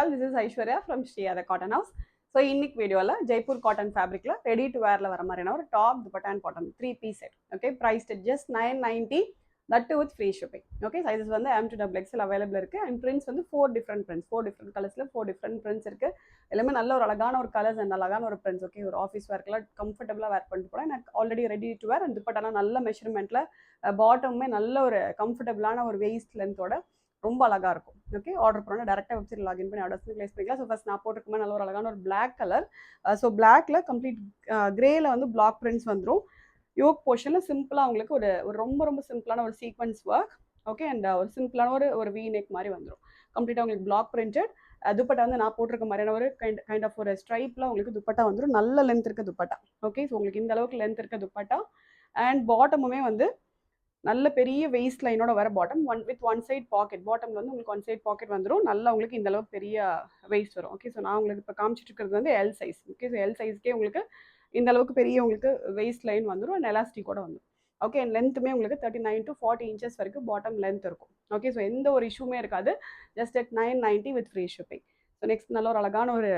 This is Aishwarya from Shriya Cotton House. So இன்னைக்கு வீடியோல Jaipur cotton ஃபேப்ரிக்ல ரெடி டு வேர்ல வர மாதிரியான ஒரு top dupatta and bottom 3 piece set. Okay, priced just 990, that with free shipping. Okay, sizes வந்து M to XXL available இருக்கு. And prints வந்து 4 டிஃப்ரெண்ட் பிரிண்ட்ஸ், 4 டிஃப்ரெண்ட் கலர்ஸ்ல 4 டிஃப்ரெண்ட் பிரிண்ட்ஸ் இருக்கு. எல்லாமே நல்ல ஒரு அழகான ஒரு கலர்ஸ் அண்ட் அழகான ஒரு பிரிண்ட்ஸ். ஓகே, ஒரு ஆஃபீஸ் வேர்க்கெல்லாம் கம்ஃபர்டபுளாக வேர் பண்ணிட்டு போகலாம். எனக்கு ஆல்ரெடி ரெடி டு வேர். அந்த துப்பட்டாலாம் நல்ல மெஷர்மெண்ட்ல, பாட்டமுமே நல்ல ஒரு கம்ஃபர்டபுளான ஒரு வெயிஸ்ட் லென்த்தோட ரொம்ப அழகாக இருக்கும். ஓகே, ஆர்டர் பண்ணால் டேரெக்டாக வெப்சைட் லாகின் பண்ணி ஆர்டர்ஸ் ப்ளேஸ் பண்ணிக்கலாம். ஸோ ஃபஸ்ட் நான் போட்டிருக்குமே நல்ல ஒரு அழகான ஒரு பிளாக் கலர். ஸோ பிளாக்ல கம்ப்ளீட் கிரேல வந்து பிளாக் பிரிண்ட்ஸ் வந்துடும். யோக் போர்ஷனில் சிம்பிளாக உங்களுக்கு ஒரு ஒரு ரொம்ப ரொம்ப சிம்பிளான ஒரு சீக்வன்ஸ் ஒர்க். ஓகே, அண்ட் ஒரு சிம்பிளான ஒரு வி நெக் மாதிரி வந்துடும். கம்ப்ளீட்டாக உங்களுக்கு பிளாக் பிரிண்டட். துப்பட்டா வந்து நான் போட்டிருக்க மாதிரியான ஒரு கைண்ட் ஆஃப் ஒரு ஸ்ட்ரைப்பில் உங்களுக்கு துப்பட்டா வந்துடும். நல்ல லென்த் இருக்க துப்பட்டா. ஓகே, ஸோ உங்களுக்கு இந்த அளவுக்கு லென்த் இருக்க துப்பட்டா. அண்ட் பாட்டமுமே வந்து நல்ல பெரிய வெயிஸ்ட் லைனோட வர பாட்டம், ஒன் சைட் பாக்கெட். பாட்டம்ல வந்து உங்களுக்கு ஒன் சைட் பாக்கெட் வந்துடும். நல்லா உங்களுக்கு இந்த அளவுக்கு பெரிய வெயிஸ்ட் வரும். ஓகே, ஸோ நான் உங்களுக்கு இப்போ காமிச்சிட்டு இருக்கிறது வந்து L size. Okay, so L சைஸ்க்கே உங்களுக்கு இந்த அளவுக்கு பெரிய உங்களுக்கு வெயிஸ்ட் லைன் வந்துடும். அண்ட் எலாஸ்டிக்கோட வந்துடும். ஓகே, அண்ட் லென்த்துமே உங்களுக்கு 39 to 40 இன்ச்சஸ் வரைக்கும் பாட்டம் லென்த் இருக்கும். ஓகே, ஸோ எந்த ஒரு இஷ்யூமே இருக்காது. Just at 990 with free shipping. So next நல்ல ஒரு அழகான ஒரு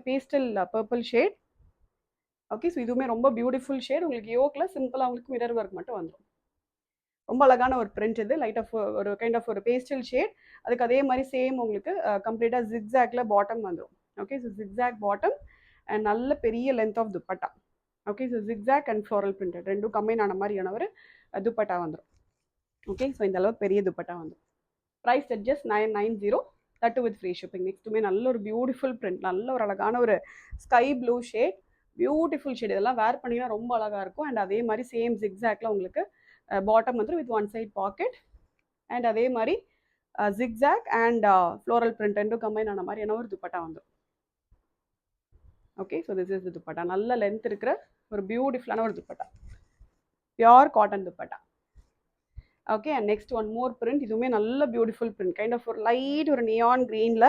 pastel purple shade. Okay, so இதுவுமே ரொம்ப பியூட்டிஃபுல் ஷேட். உங்களுக்கு யோக்கில் சிம்பிளாக உங்களுக்கு மிரர் ஒர்க் மட்டும் வந்துடும். ரொம்ப அழகான ஒரு பிரிண்ட். இது லைட் ஆஃப் ஒரு கைண்ட் ஆஃப் ஒரு பேஸ்டல் ஷேட். அதுக்கு அதே மாதிரி சேம் உங்களுக்கு கம்ப்ளீட்டாக ஜிக்ஸாக்ல பாட்டம் வந்துடும். Okay, so zigzag bottom and நல்ல பெரிய length of dupatta. Okay, so zigzag and floral printed ரெண்டும் கம்பைன் ஆன மாதிரியான ஒரு துப்பட்டா வந்துடும். ஓகே, ஸோ இந்த அளவுக்கு பெரிய துப்பட்டா வந்துடும். Price just 990, that with free shipping. நெக்ஸ்ட்டுமே நல்ல ஒரு பியூட்டிஃபுல் பிரிண்ட், நல்ல ஒரு அழகான ஒரு sky blue shade, beautiful shade. இதெல்லாம் வேர் பண்ணிங்கன்னா ரொம்ப அழகாக இருக்கும். அண்ட் அதே மாதிரி சேம் ஜிக்ஸாக்ல உங்களுக்கு பாட்டம் வந்து with one side pocket. And அதே மாதிரி ஜிக்ஸாக் அண்ட் ஃப்ளோரல் பிரிண்ட் ரெண்டும் கம்பைன் ஆன மாதிரி என்ன ஒரு துப்பட்டா வந்துடும். Okay, so this is dupatta. நல்ல லென்த் இருக்கிற ஒரு பியூட்டிஃபுல்லான ஒரு dupatta, pure cotton dupatta. Okay, and next one more print. இதுவுமே நல்ல பியூட்டிஃபுல் பிரிண்ட், கைண்ட் ஆஃப் ஒரு லைட் ஒரு நியான் கிரீனில்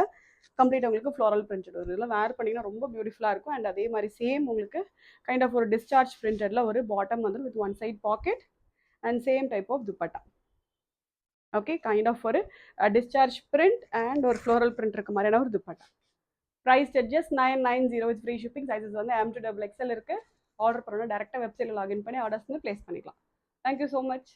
கம்ப்ளீட் உங்களுக்கு ஃப்ளோரல் பிரிண்டட் வரும். இதெல்லாம் வேர் பண்ணிங்கன்னா ரொம்ப பியூட்டிஃபுல்லாக இருக்கும். அண்ட் அதே மாதிரி சேம் உங்களுக்கு கைண்ட் ஆஃப் ஒரு டிஸ்சார்ஜ் பிரிண்டட்ல ஒரு பாட்டம் வந்து with one side pocket and same type of dupatta. Okay, kind of for a discharge print and or floral print irukku mariyana or dupatta. Price at just 990 with free shipping. Sizes வந்து M to XXL இருக்கு. Order பண்ணனும் டேரக்டா வெப்சைட்ல login பண்ணி orders வந்து place பண்ணிக்கலாம். Thank you so much.